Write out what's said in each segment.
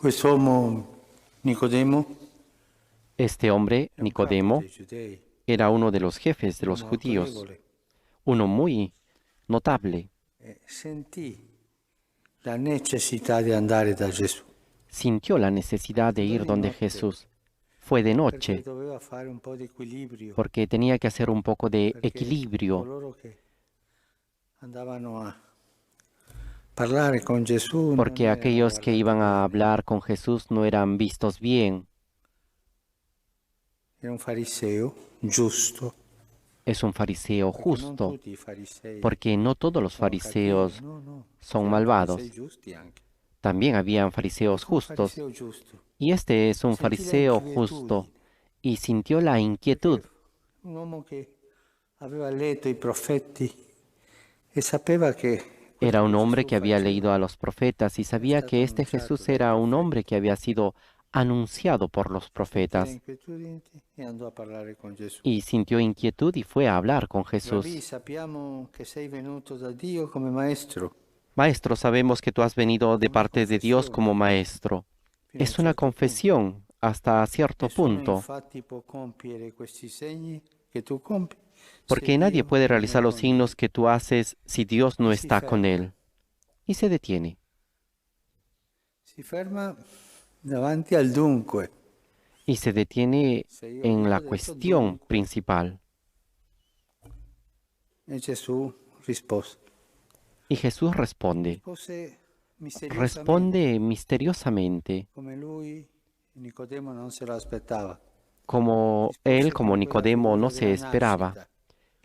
Quest'uomo Nicodemo, Este hombre, è un capo Nicodemo, dei giudei, era uno de los jefes de un los uomo judíos, autorevole, uno muy notable. e sentì la necessità di andare da Gesù, Sintió la necesidad de ir andò di donde notte, Jesús. Fue de perché noche, doveva fare un po' di equilibrio, porque tenía que hacer un poco de perché equilibrio, coloro che andavano a parlare con Gesù non porque erano aquellos que guardati iban a bene. hablar con Jesús no eran vistos bien. Era un fariseo giusto, Es un fariseo perché non justo, tutti i farisei porque no todos los sono cattivi, fariseos no, no, son c'erano farisei malvados. giusti anche. También habían fariseos Questo è un justos, fariseo giusto. y este es un Sentì la fariseo justo, inquietudine, y sintió la inquietud, perché un uomo che aveva letto i profeti e sapeva che era questo un che hombre Gesù que había faceva leído a los profetas y era sabía stato que este annunciato Jesús dai era un hombre profeti. que había sido anunciado por los Sentì la profetas, inquietudine e andò a parlare con Gesù. y sintió inquietud y fue a hablar con Rabbi, Jesús. sappiamo che sei venuto da Dio come maestro. Maestro, sabemos que tú has venido È de una parte de Dios como confessione maestro. fino a un Es una certo punto. confesión hasta cierto Nessuno punto, infatti può compiere questi segni che tu compi se porque nadie Dio puede non è realizar los con lui. signos que tú haces si Dios no E si está con ferma. él. Y se detiene. Si ferma davanti al dunque. Y se detiene Se io en dico la adesso cuestión dunque, principal. e Gesù rispose. Y Jesús responde. Rispose misteriosamente, Responde misteriosamente, come lui, Nicodemo non se lo aspettava. como él, Rispose como con quella Nicodemo, no figura se della esperaba. nascita.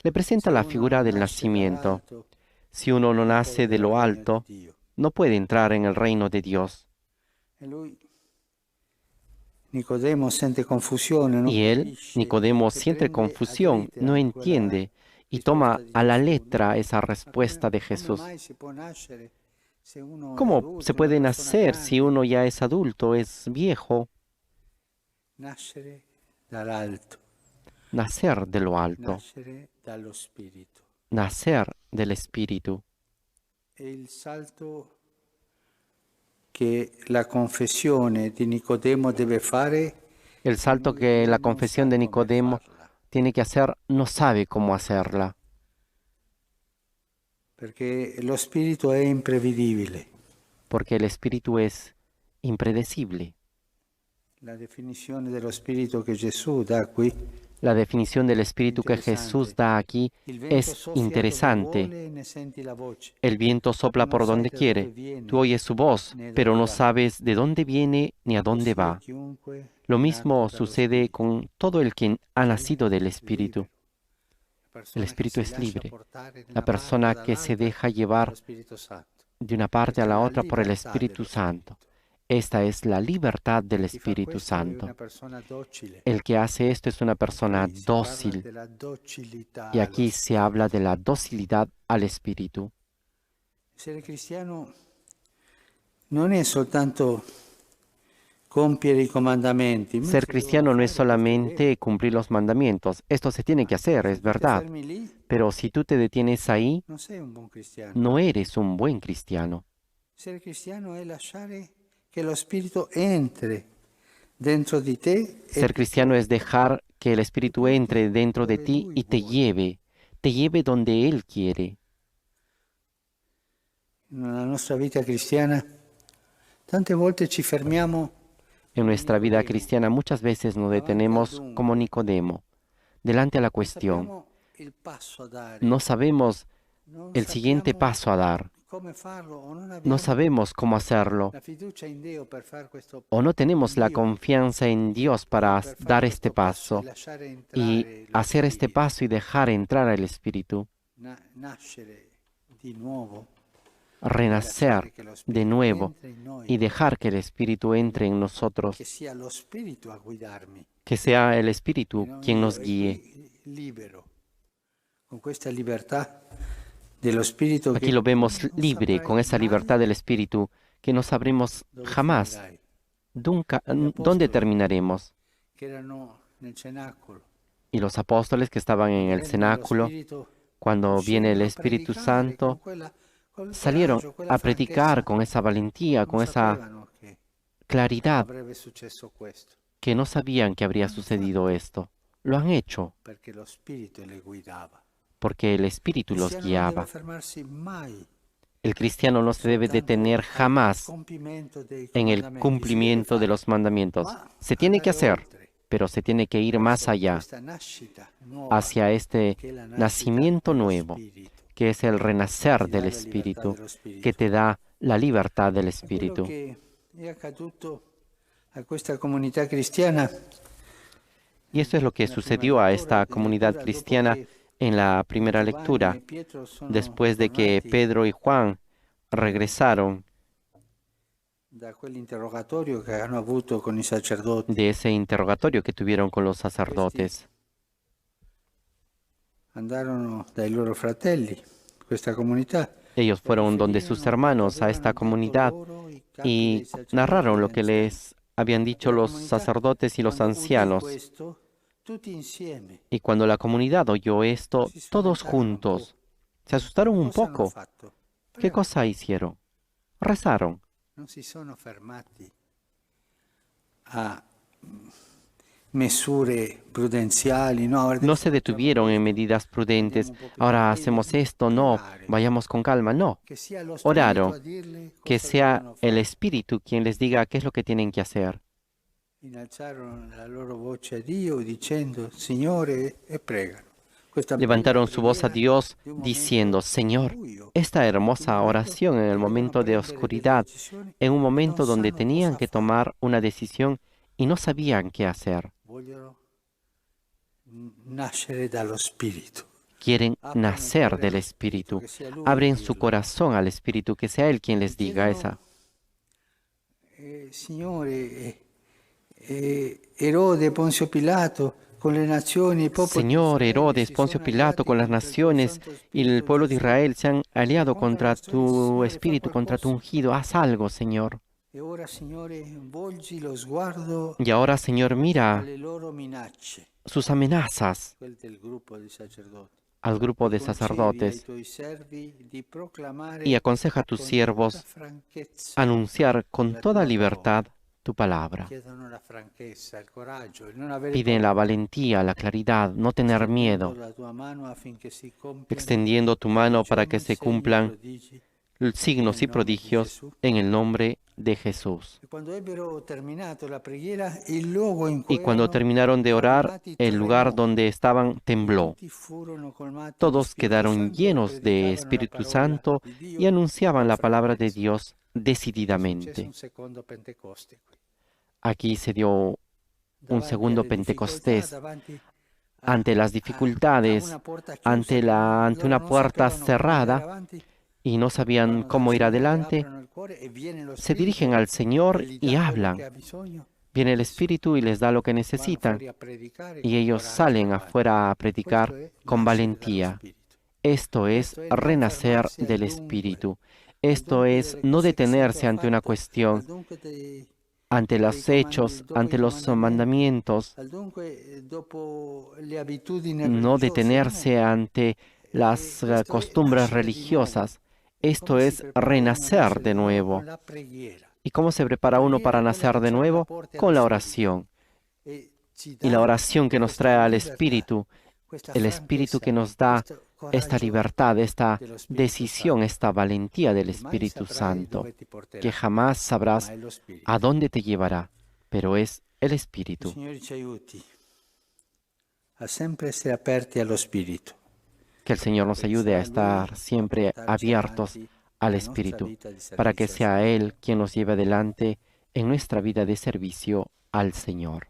Le presenta Se la uno figura non del nasce nacimiento. dall'alto, Si uno no non può nace de vedere il lo regno di alto, Dio. no puede entrar en el reino de Dios. E lui, Nicodemo, sente confusione, non Y él, capisce Nicodemo, e siente prende ad confusión, no litteram quella entiende y risposta toma di a la Gesù, no? letra esa Ma respuesta de come Jesús. mai si può nascere se uno è ¿Cómo se adulto, una puede persona nacer si grande? uno ya es adulto, es viejo? Nascere dall'alto, Nacer de lo alto, nascere dallo Spirito. nacer del Espíritu. E il salto che la confessione di Nicodemo deve fare El che salto lui que la non confesión sa de come Nicodemo farla, tiene que hacer, no sabe cómo hacerla, perché lo Spirito è imprevedibile. porque el Espíritu es impredecible. La definizione dello Spirito che Gesù dà qui La definición del è Espíritu que Jesús interessante. da aquí Il vento es soffia dove interesante. vuole e ne senti la voce, El viento ma tu sopla non por sai donde da dove quiere. Tú viene oyes su voz, né pero dove no va. sabes de dónde viene ni a donde Così è va. chiunque Lo è nato mismo dallo sucede Spirito. con todo el que ha Cioè, nacido del Espíritu. libero. La El persona che Espíritu si es lascia libre. portare da La una parte o persona que se dall'altra deja dallo llevar Spirito Santo, de una parte a perché la la otra por el libertà Espíritu dello Santo. Spirito. Esta es la libertad del Chi fa Espíritu questo è Santo. una persona docile. El que hace esto es una persona Qui si parla dócil. della docilità Y allo aquí se habla Spirito. de la docilidad al Espíritu. Essere cristiano non è soltanto compiere i comandamenti, ma Ser si devono cristiano no es fare, questo è vero. solamente cumplir los mandamientos. Esto se tiene que hacer, Se es tu ti verdad. fermi lì, Pero si tú te detienes ahí, non sei un buon cristiano. no eres un buen cristiano. Essere cristiano è lasciare che lo Spirito entri dentro di te e Ser ti cristiano es porti, dejar que el ti Espíritu porti entre dentro de dove ti Lui y vuole. te lleve donde Él quiere. Nella nostra vita cristiana tante volte ci fermiamo En come nuestra vida Nicodemo, cristiana muchas veces nos davanti al detenemos como dunque. Nicodemo, delante a la Non cuestión. sappiamo il passo a dare, No sabemos non el siguiente sappiamo paso a dar. come farlo o non No abbiamo sabemos cómo hacerlo. la fiducia in Dio per fare questo, O no tenemos in la Dio, confianza en Dios in Dio para per fare dar este questo passo e paso lasciare y entrare lo hacer este Spirito, paso y dejar entrar al Espíritu, nascere di nuovo e renacer lasciare che lo de Spirito nuevo entri in noi, y dejar que el Espíritu entre en che nosotros, sia lo Spirito a guidarmi que sea el e Espíritu non quien io, nos e guíe. qui libero, con questa libertà dello Spirito Aquí che lo vemos non libre, con saprai esa mai libertad del Espíritu, que no sabremos dove jamás finirai. nunca, Gli dónde apostoli terminaremos. che erano nel cenacolo, Y los apóstoles que estaban en quando el vennero lo cenáculo, Spirito, cuando viene el uscirono a Espíritu predicare Santo, con quel salieron coraggio, quella a predicar franchezza. con esa valentía, Non con esa sapevano che claridad avrebbe successo questo, que no sabían que habría sucedido esto. Lo han hecho perché lo Spirito le guidava. porque el Espíritu Il los cristiano non deve guiaba. fermarsi mai El cristiano no se debe soltanto detener al jamás compimento dei en el comandamenti, si deve cumplimiento de fare, los mandamientos. ma Se tiene que andare hacer, oltre pero se tiene que ir más verso allá, questa nascita nuova, hacia este che è la nascita nacimiento dello nuevo, Spirito, que es el che renacer ti dà del la libertà Espíritu, dello Spirito. que te da la libertad del E quello Espíritu. che è accaduto a questa comunità cristiana Y eso es lo que nella prima sucedió a lettura, esta comunidad dopo cristiana che en la primera Giovanni lectura, e Pietro sono después de que tornati Pedro y Juan regresaron da quell'interrogatorio che hanno avuto con i sacerdoti. de ese interrogatorio que tuvieron con los sacerdotes. Andarono dai loro fratelli, questa comunità, Ellos fueron donde sus hermanos a esta comunidad y narraron lo que les habían dicho los sacerdotes y los ancianos. Y cuando la comunidad oyó esto, todos juntos se asustaron un poco. ¿Qué cosa hicieron? Rezaron. Non si sono fermati a misure prudenziali, no? No se detuvieron en medidas prudentes. Ahora hacemos esto, no, vayamos con calma, no. Che sia lo Spirito Oraron a dirle que cosa sea devono el fare. Espíritu quien les diga qué es lo que tienen que hacer. Innalzarono la loro voce a Dio dicendo Signore e pregano. Questa Levantaron su voz a preghiera Dios di un momento diciendo, Señor, buio, esta un hermosa momento oración en el che momento devono de prendere oscuridad, delle decisioni en un e momento non donde sanno tenían cosa que fare. tomar una decisión y no sabían qué hacer. Vogliono nascere dallo Spirito. Quieren Aprono il nacer cuore del allo Spirito, Espíritu. che sia Lui a Abren su dirlo. corazón al Espíritu, que sea Él quien les diga esa. Signore, Erode, Ponzio Pilato, con le nazioni, il popolo di Señor Israele Herodes, si Poncio sono Pilato, alleati con las contro il tuo naciones Santo y el Spirito pueblo de Gesù. Israel se han aliado Risponda contra alla storia, tu Signore, fa Espíritu, contra tu qualcosa. ungido. Haz algo, Señor. E ora, Signore, volgi lo sguardo Y ahora, Señor, mira alle loro minacce, sus amenazas quel del gruppo di sacerdoti. al grupo E de concedi ai sacerdotes tuoi servi di proclamare y aconseja a tus con siervos tutta franchezza anunciar con la toda tua libertad parola. tu palabra. Chiedono la franchezza, il coraggio, il non avere Piden la paura. valentía, la claridad, no tener Estendendo miedo, la tua mano affinché si compiano extendiendo tu mano para que se segni e cumplan prodigi signos nel y nome di prodigios Gesù. en el nombre de Jesús. E quando ebbero terminato la preghiera, il luogo in cui Y cuando erano terminaron de orar, arrivati el lugar tremò donde estaban e tembló. tutti furono colmati di Todos Spirito quedaron Santo e llenos de predicavano la Espíritu parola Santo di y Dio anunciaban con la palabra de franchezza. Dios È successo decididamente. un secondo Pentecoste qui. Aquí se dio un Davanti segundo alle difficoltà, Pentecostés. davanti Ante las a dificultades, una porta chiusa ante che ante loro una non puerta sapevano come andare cerrada avanti, y no sabían vanno dal cómo ir Signore, adelante, aprono il cuore e viene lo se dirigen Spirito al e Señor gli y dà quello che hablan. ha bisogno. Viene el E Espíritu y les da lo que vanno necesitan fuori a predicare y con ellos coraggio salen avanti. afuera a Questo predicar è con nascere dallo valentía. Spirito. Esto es Questo è non renacer fermarsi al del dunque, Espíritu. al Esto dunque es delle no cose che sei tu detenerse hai ante una fatto, cuestión, al dunque ante dei los hechos, dopo ante i los comandamenti, mandamientos, al dunque dopo le abitudini no religiose, detenerse no. ante las Questo è costumbres nascere di nuovo. religiosas. E Esto come si es prepara uno a renacer nascere de di nuovo? nuevo. Con la preghiera. ¿Y cómo se prepara uno para Preghiera è quella nacer che de ci apre la nuevo? porta Con la allo oración. Spirito e ci Y la dà oración que nos questa trae al libertà, Espíritu, questa el Espíritu que franchezza, nos da questo esta coraggio libertad, esta dello Spirito decisión, Santo. esta valentía del Che mai Espíritu saprai Santo, dove ti que porterà, jamás ma sabrás è lo Spirito. a dónde te llevará, pero es el Il Espíritu. Signore ci aiuti a sempre essere aperti allo Spirito. Que el Señor nos ayude a estar siempre abiertos al Espíritu, para que sea Él quien nos lleve adelante en nuestra vida de servicio al Señor.